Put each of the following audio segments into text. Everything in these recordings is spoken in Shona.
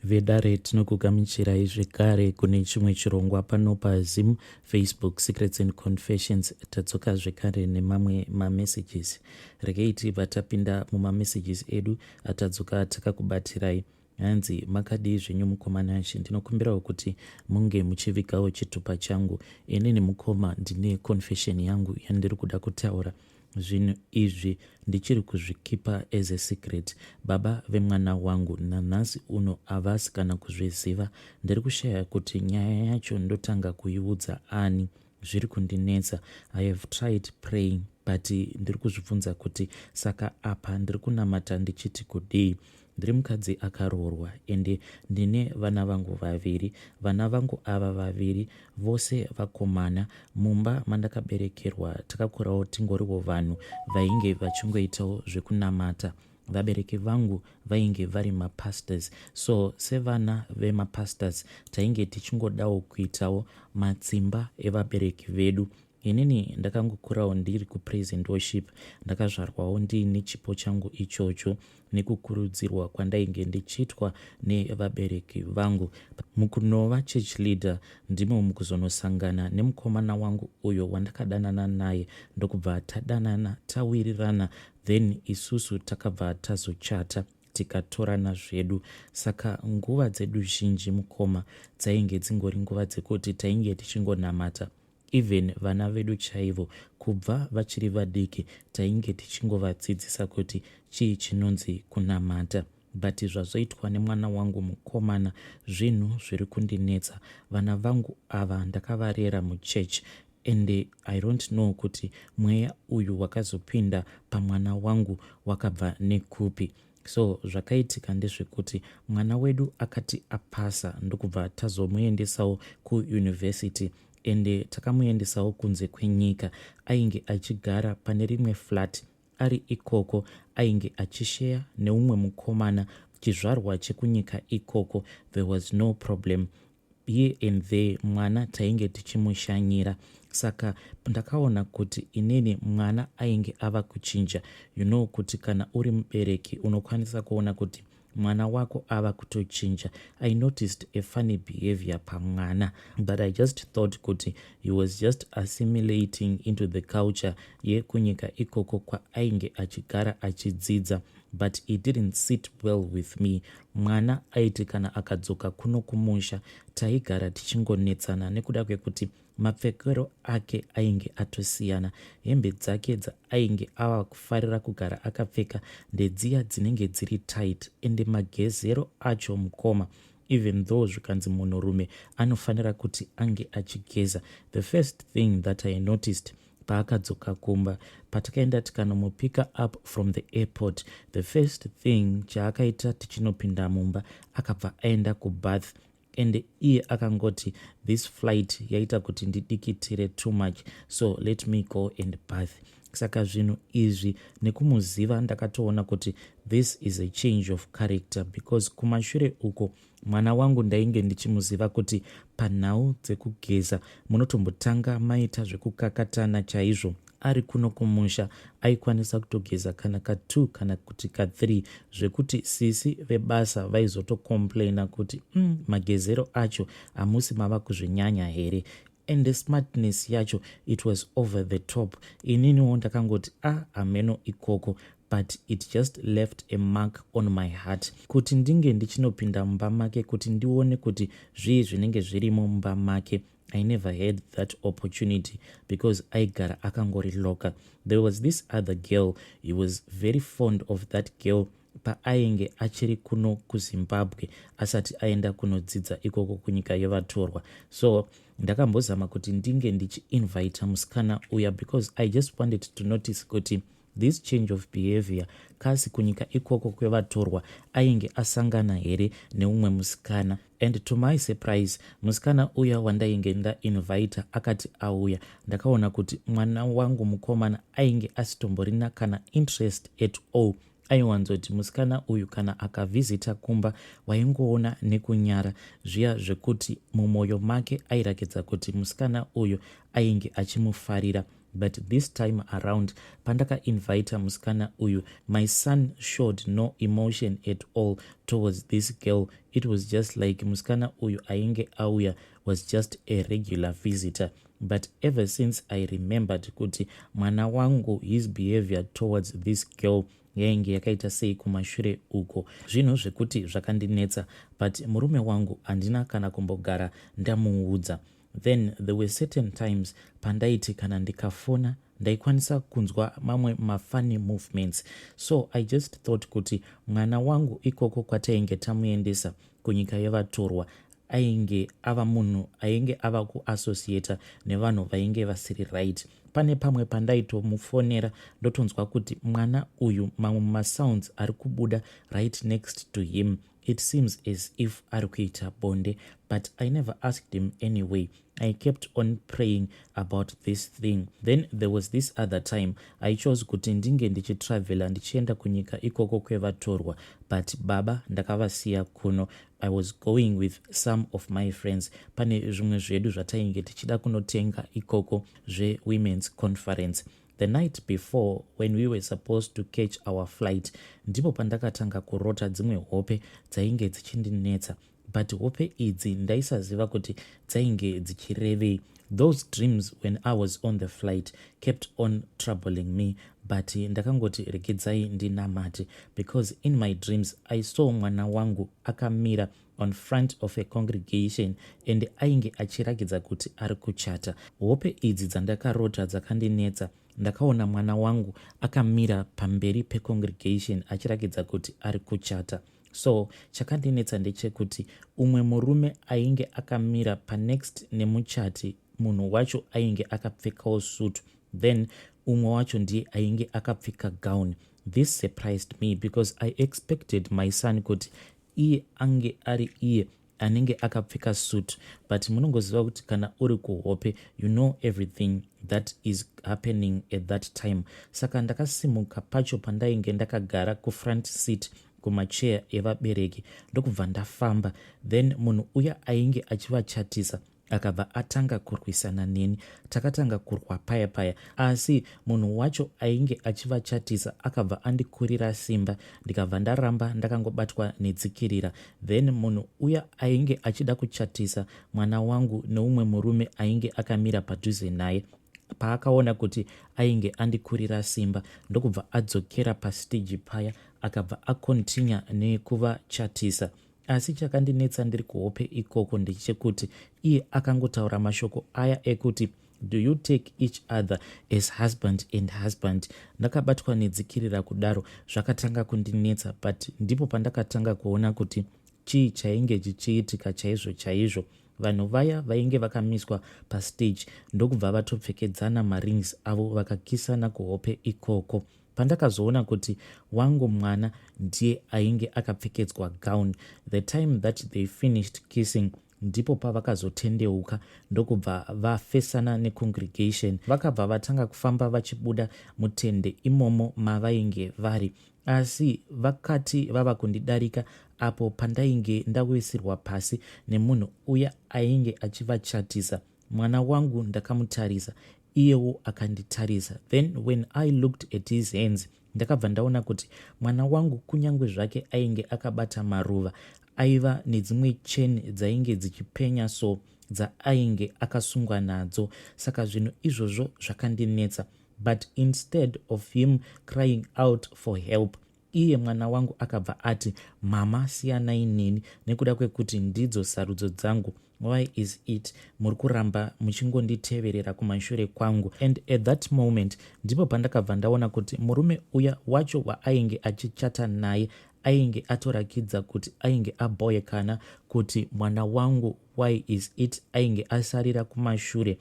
Vedare tinokugamuchirai zvekare kune chimwe chirongwa pano paZim, Facebook, Secrets and Confessions. Tadzoka zvekare nemamwe mamessages. Regei tibva tapinda mumamessages edu atadzoka takakubatirai. Hanzi makadii zvenyu mukomana Asi, ndinokumbirawo kuti munge muchivigawo chitupa changu. Inini mukoma ndine confession yangu yandiri kuda kutaura. Zvinhu izvi ndichiri kuzvikipa as a secret. Baba vemwana wangu nanhasi uno havasi kana kuzviziva. Ndiri kushaya kuti nyaya yacho ndotanga kuiudza ani. Zviri kundinetsa. I have tried praying but ndiri kuzvibvunza kuti saka apa ndiri kunamata ndichiti kudii. Ndiri mukadzi akaroorwa ende ndine vana vangu vaviri. Vana vangu ava vaviri vose vakomana. Mumba mandakaberekerwa takakurawo tingoriwo vanhu vainge vachingoitawo zvekunamata. Vabereki vangu vainge vari mapastors, so sevana vemapastors tainge tichingodawo kuitawo matsimba evabereki vedu. Inini ndakangokurawo ndiri kupraise and worship. Ndakazvarwawo ndiine chipo changu ichocho nekukurudzirwa kwandainge ndichiitwa nevabereki vangu. Mukunova church leader ndimo mukuzonosangana nemukomana wangu uyo wandakadanana naye, ndokubva tadanana tawirirana, then isusu takabva tazochata tikatorana zvedu. Saka nguva dzedu zhinji mukoma dzainge dzingori nguva dzekuti tainge tichingonamata. Even vana vedu chaivo kubva vachiri vadiki tainge tichingovadzidzisa kuti chii chinonzi kunamata. But zvazoitwa nemwana wangu mukomana zvinhu zviri kundinetsa. Vana vangu ava ndakavarera muchechi ende I don't know kuti mweya uyu wakazopinda pamwana wangu wakabva nekupi. So zvakaitika ndezvekuti mwana wedu akati apasa ndokubva tazomuendesawo kuuniversity. Ende takamuendesawo kunze kwenyika. Ainge achigara pane rimwe flat. Ari ikoko ainge achishare neumwe mukomana chizvarwa chekunyika ikoko. There was no problem. Here and there mwana tainge tichimushanyira. Saka ndakaona kuti inini mwana ainge ava kuchinja. You know kuti kana uri mubereki unokwanisa kuona kuti mwana wako ava kutochinja. I noticed a funny behavior pamwana, but I just thought kuti he was just assimilating into the culture yekunyika ikoko kwaainge achigara achidzidza, but it didn't sit well with me. Mwana aiti kana akadzoka kuno kumusha taigara tichingonetsana nekuda kwekuti mapfekero ake ainge atosiyana. Hembe dzake dzaainge ava kufarira kugara akapfeka ndedziya dzinenge dziri tight, ende magezero acho mukoma, even though zvikanzi munhurume anofanira kuti ange achigeza. The first thing that I noticed paakadzoka kumba, patakaenda tikanomupika up from the airport, the first thing chaakaita tichinopinda mumba akabva aenda kubath. Ende iye akangoti this flight yaita kuti ndidikitire too much, so let me go and bath. Saka zvinhu izvi nekumuziva ndakatoona kuti this is a change of character, because kumashure uko mwana wangu ndainge ndichimuziva kuti panhau dzekugeza munotombotanga maita zvekukakatana chaizvo. Ari kuno kumusha aikwanisa kutogeza kana ka2 kana kuti ka3, zvekuti sisi vebasa vaizotokomplaina kuti magezero acho hamusi mava kuzvinyanya here. And the smartness yacho, it was over the top. Ininiwo ndakangoti hameno ikoko, but it just left a mark on my heart. Kuti ndinge ndichinopinda mumba make kuti ndione kuti zvii zvinenge zvirimo mumba make, I never had that opportunity because aigara akangori loka. There was this other girl, he was very fond of that girl paainge achiri kuno kuZimbabwe asati aenda kunodzidza ikoko kunyika yevatorwa. So ndakambozama kuti ndinge ndichiinvita musikana uya because I just wanted to notice kuti this change of behavior kasi kunyika ikoko kwevatorwa ainge asangana here neumwe musikana. And to my surprise, musikana uya wandainge ndainvita akati auya, ndakaona kuti mwana wangu mukomana ainge asitomborina kana interest at all. Aiwanzoti musikana uyu kana akavhizita kumba waingoona nekunyara zviya zvekuti mumwoyo make airakidza kuti musikana uyu ainge achimufarira. but this time around pandakainvita musikana uyu, my son showed no emotion at all towards this girl. It was just like musikana uyu ainge auya was just a regular visitor. But ever since I remembered kuti Mwana Wangu, his behavior towards this girl yainge yakaita sei kumashure uko, zvinhu zvekuti zvakandinetsa, but murume wangu handina kana kumbogara ndamuudza. Then there were certain times pandaiti kana ndikafona ndaikwanisa kunzwa mamwe mafunny movements, so I just thought kuti Mwana Wangu ikoko kwatainge tamuendesa kunyika yevatorwa ainge ava munhu ainge ava kuassociata nevanhu vainge vasiri right. Pane pamwe pandaitomufonera ndotonzwa kuti mwana uyu mamwe masounds ari kubuda right next to him. It seems as if ari kuita bonde, but I never asked him anyway. I kept on praying about this thing. Then there was this other time I chose kuti ndinge ndichitravela ndichienda kunyika ikoko kwevatorwa, but baba ndakavasiya kuno. I was going with some of my friends. Pane zvimwe zvedu zvatainge tichida kunotenga ikoko zve-women's conference. The night before, when we were supposed to catch our flight, ndipo pandakatanga kurota dzimwe hope dzainge dzichindinetsa, but hope idzi ndaisaziva kuti dzainge dzichirevei. Those dreams when I was on the flight kept on troubling me, but ndakangoti regedzai ndinamate, because in my dreams I saw Mwana Wangu akamira on front of a congregation and ainge achirakidza kuti ari kuchata. Hope idzi dzandakarota dzakandinetsa. Ndakaona Mwana Wangu akamira pamberi pecongregation achirakidza kuti ari kuchata. So chakandinetsa ndechekuti umwe murume ainge akamira panext nemuchati, munhu wacho ainge akapfekawo suit, then umwe wacho ndiye ainge akapfeka gown. This surprised me because I expected my son kuti iye ange ari iye anenge akapfeka suit, but munongoziva kuti kana uri kuhope you know everything that is happening at that time. Saka ndakasimuka pacho pandainge ndakagara kufront seat kumacheya evabereki ndokubva ndafamba. Then munhu uya ainge achivachatisa akabva atanga kurwisana neni, takatanga kurwa paya paya, asi munhu wacho ainge achivachatisa akabva andikurira simba, ndikabva ndaramba ndakangobatwa nedzikirira. Then munhu uya ainge achida kuchatisa Mwana Wangu neumwe murume ainge akamira padhuze naye, paakaona kuti ainge andikurira simba ndokubva adzokera pastage paya akabva akontinya nekuvachatisa. Asi chakandinetsa ndiri kuhope ikoko ndechekuti iye akangotaura mashoko aya ekuti do you take each other as husband and husband. Ndakabatwa nedzikirira kudaro, zvakatanga kundinetsa, but ndipo pandakatanga kuona kuti chii chainge chichiitika chaizvo chaizvo. Vanhu vaya vainge vakamiswa pastage ndokubva vatopfekedzana marings avo vakakisana kuhope ikoko. Pandakazoona kuti wangu mwana ndiye ainge akapfekedzwa gown, the time that they finished kissing ndipo pavakazotendeuka ndokubva vafesana necongregation. Vakabva vatanga kufamba vachibuda mutende imomo mavainge vari, asi vakati vava kundidarika apo pandainge ndawisirwa pasi nemunhu uya ainge achivachatisa. Mwana wangu ndakamutarisa, iyewo akanditarisa. Then when I looked at his hands, ndakabva ndaona kuti Mwana Wangu kunyange zvake ainge akabata maruva, aiva nedzimwe cheni dzainge dzichipenya so dzaainge akasungwa nadzo. Saka zvinhu izvozvo zvakandinetsa, but instead of him crying out for help, iye Mwana Wangu akabva ati, mama siyanai neni nekuda kwekuti ndidzo sarudzo dzangu. Why is it muri kuramba muchingonditeverera kumashure kwangu? And at that moment ndipo pandakabva ndaona kuti murume uya wacho waainge achichata naye ainge atorakidza kuti ainge aboyekana kuti Mwana Wangu, why is it ainge asarira kumashure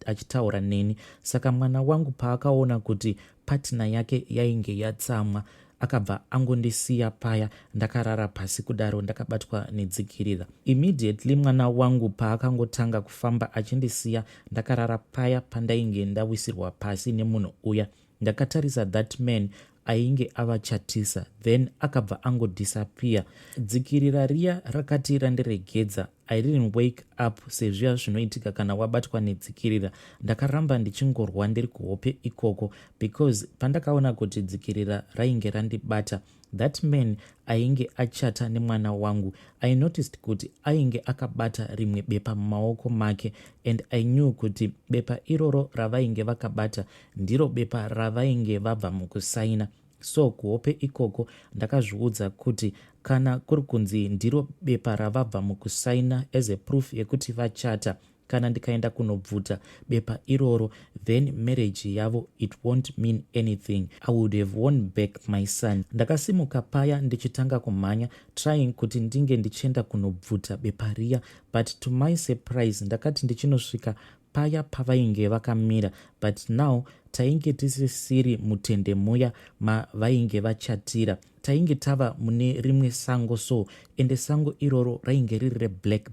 achitaura neni. Saka Mwana Wangu paakaona kuti partner yake yainge yatsamwa, akabva angondisiya paya ndakarara pasi kudaro ndakabatwa nedzikirira. Immediately Mwana Wangu paakangotanga kufamba achindisiya ndakarara paya pandainge ndawisirwa pasi nemunhu uya, ndakatarisa that man ainge avachatisa, then akabva angodisappear. Dzikirira riya rakati randiregedza. I didn't wake up sezviya zvinoitika kana wabatwa nedzikirira. Ndakaramba ndichingorwa ndiri kuhope ikoko because pandakaona kuti dzikirira rainge randibata, that man ainge achata nemwana wangu. I noticed kuti ainge akabata rimwe bepa mumaoko make, and I knew kuti bepa iroro ravainge vakabata ndiro bepa ravainge vabva mukusaina. So kuhope ikoko ndakazviudza kuti kana kuri kunzi ndiro bepa ravabva mukusaina as a proof yekuti vachata, kana ndikaenda kunobvuta bepa iroro, then marriage yavo it won't mean anything. I would have won back my son. Ndakasimuka paya ndichitanga kumhanya trying kuti ndinge ndichienda kunobvuta bepa riya, but to my surprise ndakati ndichinosvika paya pavainge vakamira, but now tainge tisisiri mutende muya mavainge vachatira. Tainge tava mune rimwe sango, so ende sango iroro rainge riri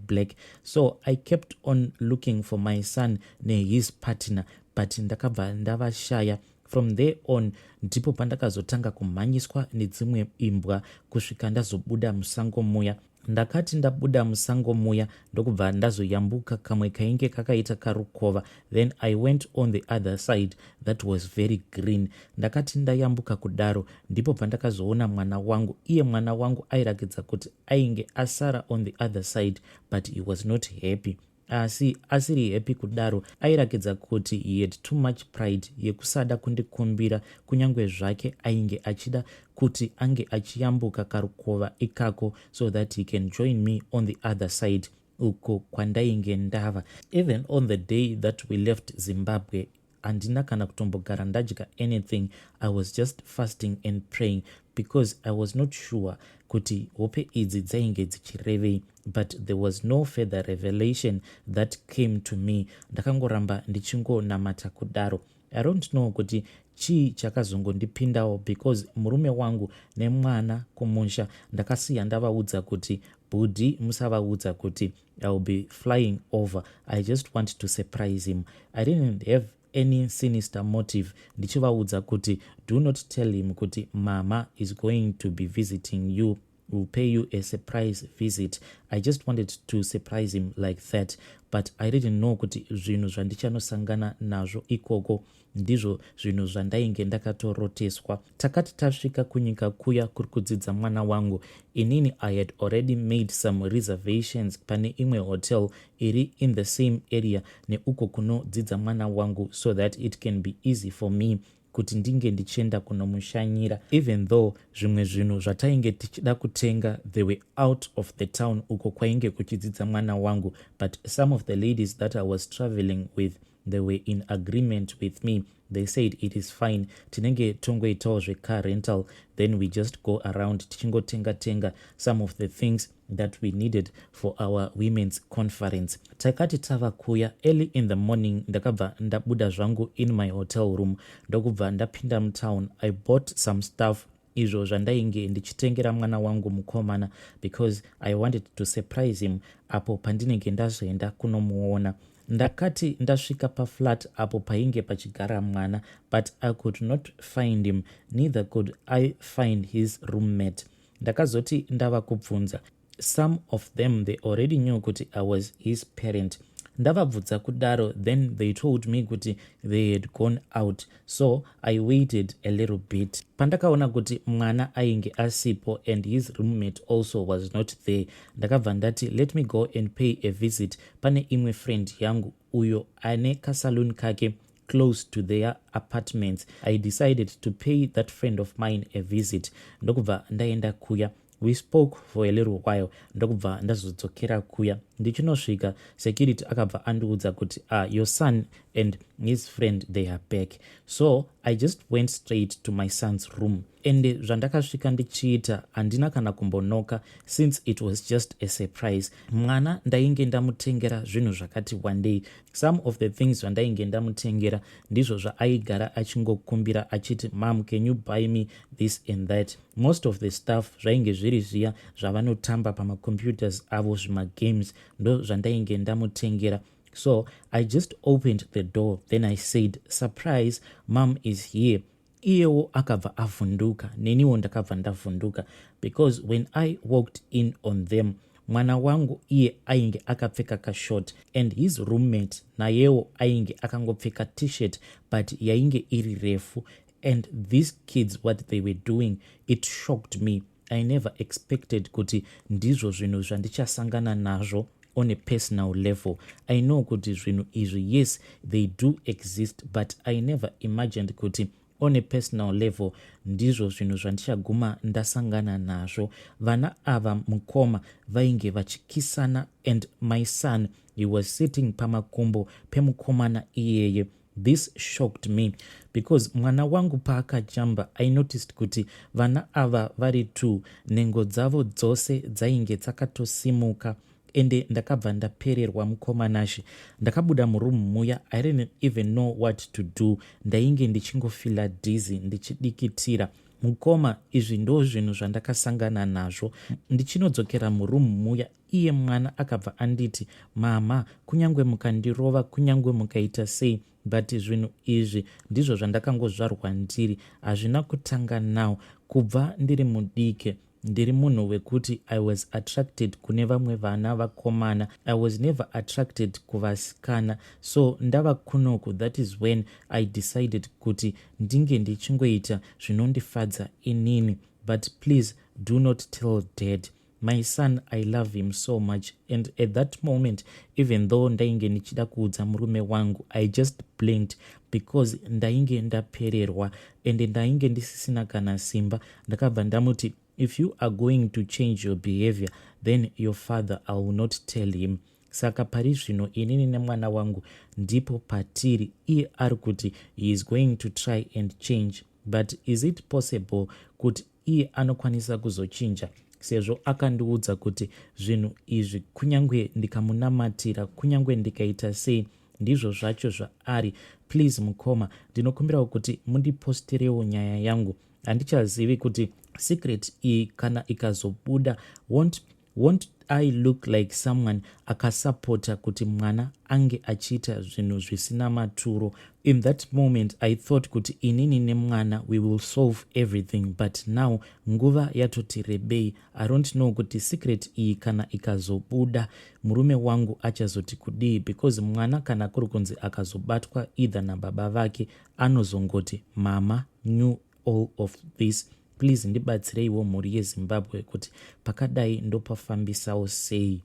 black. So I kept on looking for my son ne his partner, but ndakabva ndavashaya. From there on ndipo pandakazotanga kumhanyiswa nedzimwe imbwa kusvika ndazobuda musango muya. Ndakati ndabuda musango muya ndokubva ndazoyambuka kamwe kainge kakaita karukova, then I went on the other side that was very green. Ndakati ndayambuka kudaro ndipo pandakazoona mwana wangu. Iye mwana wangu airakidza kuti ainge asara on the other side, but he was not happy. Asi asiri happy kudaro, airakidza kuti he had too much pride yekusada kundikumbira, kunyangwe zvake ainge achida kuti ange achiyambuka karukova ikako so that he can join me on the other side uko kwandainge ndava. Even on the day that we left Zimbabwe, handina kana kutombogara ndadya anything. I was just fasting and praying because I was not sure kuti hope idzi dzainge dzichirevei, but there was no further revelation that came to me. Ndakangoramba ndichingonamata kudaro. I don't know kuti chii chakazongondipindawo because murume wangu nemwana kumusha ndakasiya ndavaudza kuti budi musavaudza kuti I will be flying over. I just want to surprise him. I didn't have any sinister motive. Ndichivaudza kuti do not tell him kuti mama is going to be visiting you, will pay you a surprise visit. I just wanted to surprise him like that, but I didn't know kuti zvinhu zvandichanosangana nazvo ikoko ndizvo zvinhu zvandainge ndakatoroteswa. Takati tasvika kunyika kuya kuri kudzidza mwana wangu, inini I had already made some reservations pane imwe hotel iri in the same area neuko kunodzidza mwana wangu, so that it can be easy for me kuti ndinge ndichienda kunomushanyira. Even though zvimwe zvinhu zvatainge tichida kutenga they were out of the town uko kwainge kuchidzidza mwana wangu, but some of the ladies that I was traveling with, they were in agreement with me. They said it is fine, tinenge tongoitawo zvecar rental, then we just go around tichingotenga some of the things that we needed for our women's conference. Takati tava kuya early in the morning, ndakabva ndabuda zvangu in my hotel room ndokubva ndapinda mutown. I bought some stuff izvo zvandainge ndichitengera mwana wangu mukomana because I wanted to surprise him apo pandinenge ndazoenda kunomuona. Ndakati ndasvika paflat apo painge pachigara mwana, but I could not find him, neither could I find his roommate. Ndakazoti ndava kubvunza. Some of them they already knew kuti I was his parent. Ndavabvunza kudaro, then they told me kuti they had gone out, so I waited a little bit. Pandakaona kuti mwana ainge asipo and his roommate also was not there, ndakabva ndati let me go and pay a visit pane imwe friend yangu uyo ane kasalon kake close to their apartments. I decided to pay that friend of mine a visit. Ndokubva ndaenda kuya. We spoke for a little while. Ndokubva ndazodzokera kuya. Ndichinosvika security akabva andiudza kuti your son and his friend they are back. So I just went straight to my son's room. Ende zvandakasvika ndichiita handina kana kumbonoka since it was just a surprise. Mwana ndainge ndamutengera zvinhu zvakati one day. Some of the things zvandainge ndamutengera ndizvo zvaaigara achingokumbira achiti mom can you buy me this and that. Most of the stuff zvainge zviri zviya zvavanotamba pamacomputers avo zvimagames ndo zvandainge ndamutengera. So I just opened the door. Then I said, surprise, mom is here. iyewo akabva avhunduka, neniwo ndakabva ndavhunduka, because when I walked in on them, Mwana Wangu iye ainge akapfeka kashort, and his roommate nayewo ainge akangopfeka t-shirt but yainge iri refu. And these kids, what they were doing, it shocked me. I never expected kuti ndizvo zvinhu zvandichasangana nazvo on a personal level. I know kuti zvinhu izvi, yes, they do exist, but I never imagined kuti on a personal level ndizvo zvinhu zvandichaguma ndasangana nazvo. Vana ava mukoma vainge vachikisana, and my son, he was sitting pamakumbo pemukomana iyeye. This shocked me because Mwana Wangu paakajamba, I noticed kuti vana ava vari two, nengo dzavo dzose dzainge dzakatosimuka, ende ndakabva ndapererwa mukomanashi. Ndakabuda murumu muya, I didn't even know what to do. Ndainge ndichingofila dizzy, ndichidikitira. Mukoma, izvi ndo zvinhu zvandakasangana nazvo. Ndichinodzokera murumu muya, iye mwana akabva anditi, mama, kunyangwe mukandirova, kunyangwe mukaita sei, but zvinhu izvi ndizvo zvandakangozvarwa ndiri, hazvina kutanga nawo. Kubva ndiri mudike, ndiri munhu wekuti I was attracted kune vamwe vana vakomana. I was never attracted kuvasikana. So ndava kunoku, that is when I decided kuti ndinge ndichingoita zvinondifadza inini. But please do not tell dad. My son, I love him so much. And at that moment, even though ndainge nichida kuudza murume wangu, I just blinked because ndainge ndapererwa and ndainge ndisisina kana simba. Ndakabva ndamuti, if you are going to change your behavior, then your father, I will not tell him. Saka pari zvino inini nemwana wangu ndipo patiri. Iye ari kuti he is going to try and change, but is it possible kuti iye anokwanisa kuzochinja sezvo akandiudza kuti zvinhu izvi kunyangwe ndikamunamatira, kunyangwe ndikaita sei, ndizvo zvacho zvaari. Please mukoma, ndinokumbira kuti mundiposterewo nyaya yangu. Handichazivi kuti secret iyi kana ikazobuda, won't I look like someone akasapota kuti mwana ange achiita zvinhu zvisina maturo. In that moment I thought kuti inini nemwana we will solve everything, but now nguva yatoti rebei. I don't know kuti secret iyi kana ikazobuda murume wangu achazoti kudii, because mwana kana kuri kunzi akazobatwa either nababa vake anozongoti mama knew all of this. Please ndibatsireiwo mhuri yeZimbabwe kuti pakadai ndopafambisawo sei.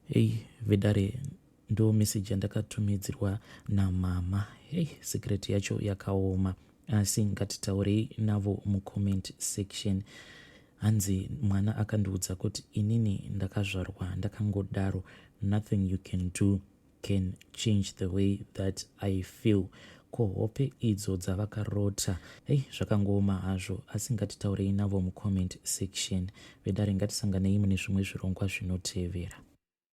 Hey, vedare ndo message yandakatumidzirwa namama. Hey, secret yacho yakaoma. Asi ngatitaurei navo mucomment section. Hanzi mwana akandiudza kuti inini ndakazvarwa ndakangodaro. Nothing you can do can change the way that I feel. Ko hope idzo dzavakarota. Hey, zvakangooma hazvo, asi ngatitaurei navo mucomment section. Vedare ngatisanganei mune zvimwe zvirongwa zvinotevera.